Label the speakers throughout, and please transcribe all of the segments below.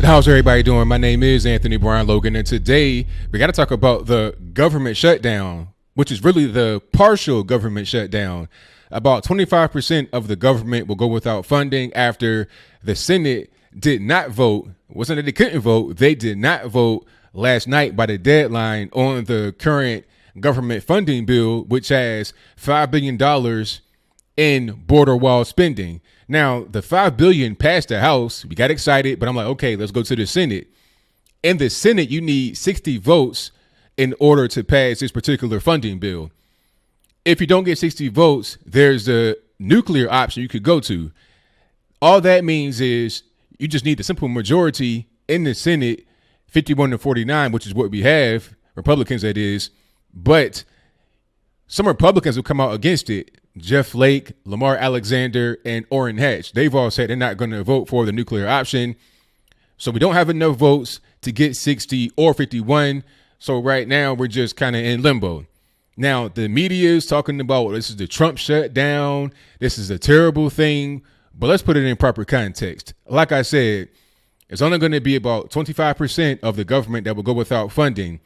Speaker 1: How's everybody doing? My name is Anthony Brian Logan, and today we got to talk about the government shutdown, which is really the partial government shutdown. About 25% of the government will go without funding after the Senate did not vote. It wasn't that they couldn't vote, they did not vote last night by the deadline on the current government funding bill, which has $5 billion in border wall spending. Now, the $5 billion passed the House. We got excited, but I'm like, okay, let's go to the Senate. In the Senate, you need 60 votes in order to pass this particular funding bill. If you don't get 60 votes, there's the nuclear option you could go to. All that means is you just need a simple majority in the Senate, 51-49, which is what we have, Republicans that is. But some Republicans will come out against it. Jeff Flake, Lamar Alexander, and Orrin Hatch. They've all said they're not going to vote for the nuclear option. So we don't have enough votes to get 60 or 51. So right now we're just kind of in limbo. Now the media is talking about this is the Trump shutdown. This is a terrible thing. But let's put it in proper context. Like I said, it's only going to be about 25% of the government that will go without funding.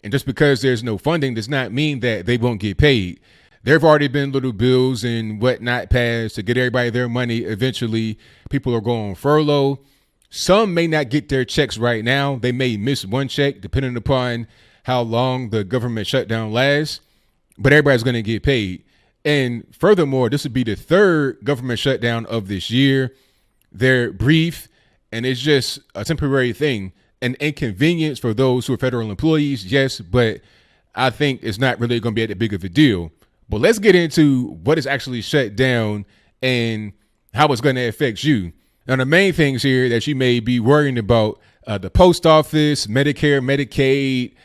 Speaker 1: And just because there's no funding does not mean that they won't get paid. There have already been little bills and whatnot passed to get everybody their money. Eventually, people are going on furlough. Some may not get their checks right now. They may miss one check depending upon how long the government shutdown lasts. But everybody's going to get paid. And furthermore, this would be the third government shutdown of this year. They're brief, and it's just a temporary thing. An inconvenience for those who are federal employees, yes, but I think it's not really going to be that big of a deal. But let's get into what is actually shut down and how it's going to affect you. Now, the main things here that you may be worrying about, the post office, Medicare, Medicaid,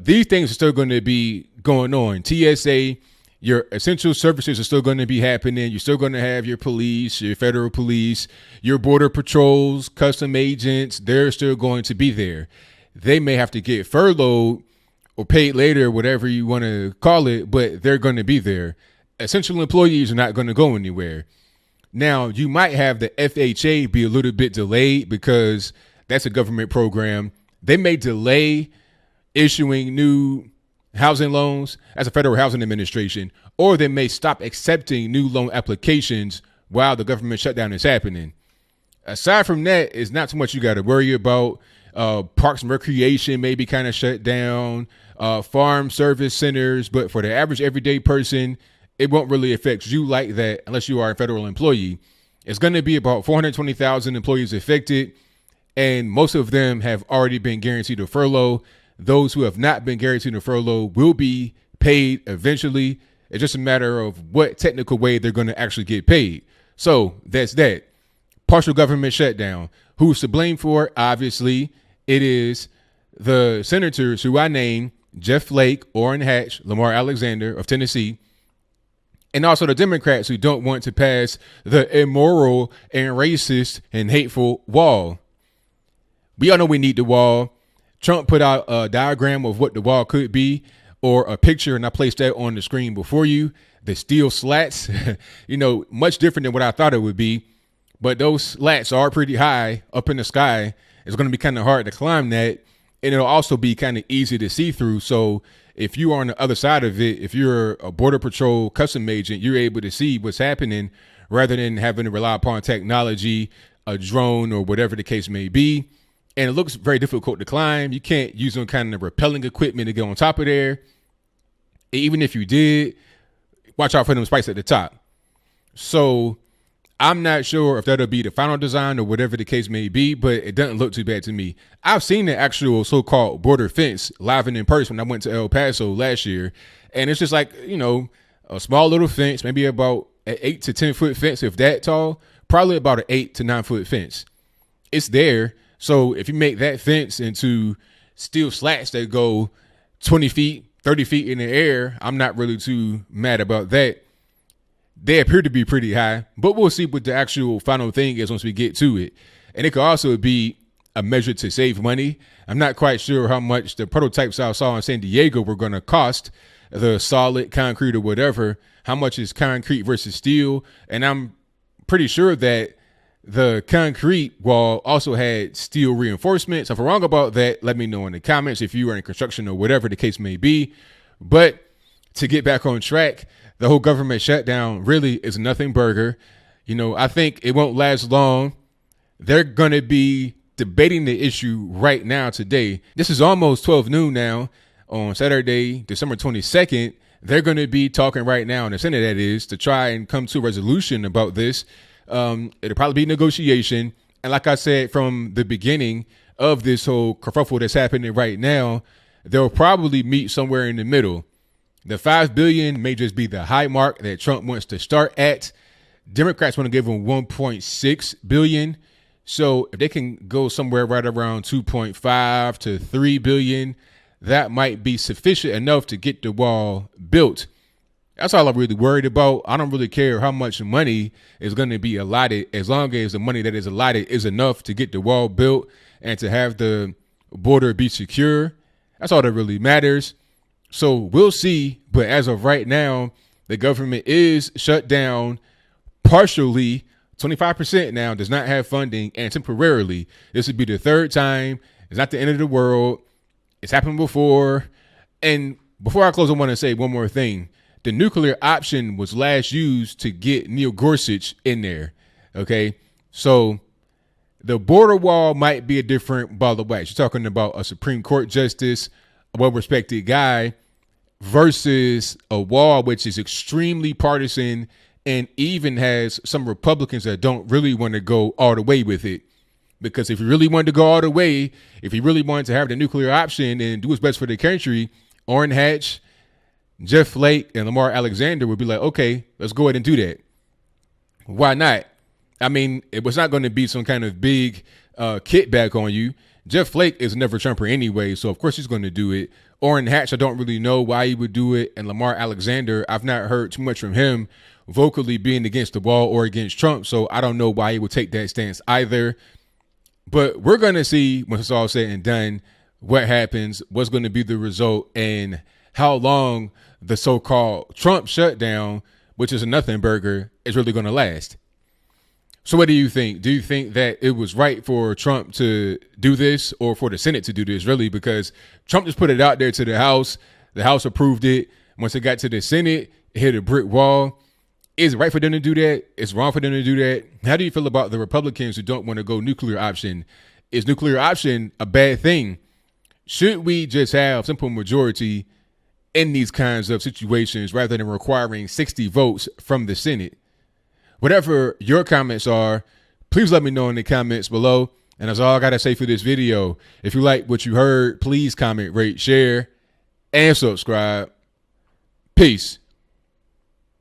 Speaker 1: these things are still going to be going on. TSA, your essential services are still going to be happening. You're still going to have your police, your federal police, your border patrols, custom agents. They're still going to be there. They may have to get furloughed or paid later, whatever you want to call it, but they're going to be there. Essential employees are not going to go anywhere. Now, you might have the FHA be a little bit delayed because that's a government program. They may delay issuing new housing loans as a federal housing administration, or they may stop accepting new loan applications while the government shutdown is happening. Aside from that, it's not too much you got to worry about. Parks and recreation may be kind of shut down, farm service centers, but for the average everyday person, it won't really affect you like that unless you are a federal employee. It's going to be about 420,000 employees affected, and most of them have already been guaranteed a furlough. Those who have not been guaranteed a furlough will be paid eventually. It's just a matter of what technical way they're going to actually get paid. So that's that. Partial government shutdown. Who's to blame for it? Obviously, it is the senators who I named, Jeff Flake, Orrin Hatch, Lamar Alexander of Tennessee, and also the Democrats who don't want to pass the immoral and racist and hateful wall. We all know we need the wall. Trump put out a diagram of what the wall could be, or a picture, and I placed that on the screen before you. The steel slats, much different than what I thought it would be. But those slats are pretty high up in the sky. It's going to be kind of hard to climb that. And it'll also be kind of easy to see through. So if you are on the other side of it, if you're a Border Patrol custom agent, you're able to see what's happening rather than having to rely upon technology, a drone, or whatever the case may be. And it looks very difficult to climb. You can't use some kind of rappelling equipment to get on top of there. Even if you did, watch out for them spikes at the top. So I'm not sure if that'll be the final design or whatever the case may be, but it doesn't look too bad to me. I've seen the actual so-called border fence live and in person when I went to El Paso last year. And it's just like, a small little fence, maybe about an 8 to 10 foot fence, if that tall, probably about an 8 to 9 foot fence. It's there. So if you make that fence into steel slats that go 20 feet, 30 feet in the air, I'm not really too mad about that. They appear to be pretty high, but we'll see what the actual final thing is once we get to it. And it could also be a measure to save money. I'm not quite sure how much the prototypes I saw in San Diego were going to cost, the solid concrete or whatever. How much is concrete versus steel? And I'm pretty sure that The concrete wall also had steel reinforcements. If I'm wrong about that, let me know in the comments if you are in construction or whatever the case may be. But to get back on track, the whole government shutdown really is nothing burger. I think it won't last long. They're going to be debating the issue right now today. This is almost 12 noon now on Saturday, December 22nd. They're going to be talking right now in the Senate, that is, to try and come to a resolution about this. It'll probably be negotiation. And like I said from the beginning of this whole kerfuffle that's happening right now, they'll probably meet somewhere in the middle. The $5 billion may just be the high mark that Trump wants to start at. Democrats want to give him $1.6 billion. So if they can go somewhere right around 2.5 to 3 billion, that might be sufficient enough to get the wall built. That's all I'm really worried about. I don't really care how much money is going to be allotted, as long as the money that is allotted is enough to get the wall built and to have the border be secure. That's all that really matters. So we'll see. But as of right now, the government is shut down partially. 25% now does not have funding, and temporarily. This would be the third time. It's not the end of the world. It's happened before. And before I close, I want to say one more thing. The nuclear option was last used to get Neil Gorsuch in there. Okay. So the border wall might be a different ball of wax. You're talking about a Supreme Court justice, a well-respected guy, versus a wall which is extremely partisan and even has some Republicans that don't really want to go all the way with it. Because if he really wanted to go all the way, if he really wanted to have the nuclear option and do what's best for the country, Orrin Hatch, Jeff Flake, and Lamar Alexander would be like, okay, let's go ahead and do that. Why not? I mean, it was not going to be some kind of big kickback on you. Jeff Flake is never Trumper anyway, so of course he's going to do it. Orrin Hatch, I don't really know why he would do it. And Lamar Alexander, I've not heard too much from him vocally being against the wall or against Trump, so I don't know why he would take that stance either. But we're going to see, once it's all said and done, what happens, what's going to be the result, and how long the so-called Trump shutdown, which is a nothing burger, is really going to last. So what do you think? Do you think that it was right for Trump to do this, or for the Senate to do this, really? Because Trump just put it out there to the House. The House approved it. Once it got to the Senate, it hit a brick wall. Is it right for them to do that? It's wrong for them to do that. How do you feel about the Republicans who don't want to go nuclear option? Is nuclear option a bad thing? Should we just have simple majority in these kinds of situations rather than requiring 60 votes from the Senate? Whatever your comments are, please let me know in the comments below. And that's all I got to say for this video. If you like what you heard, please comment, rate, share, and subscribe. Peace.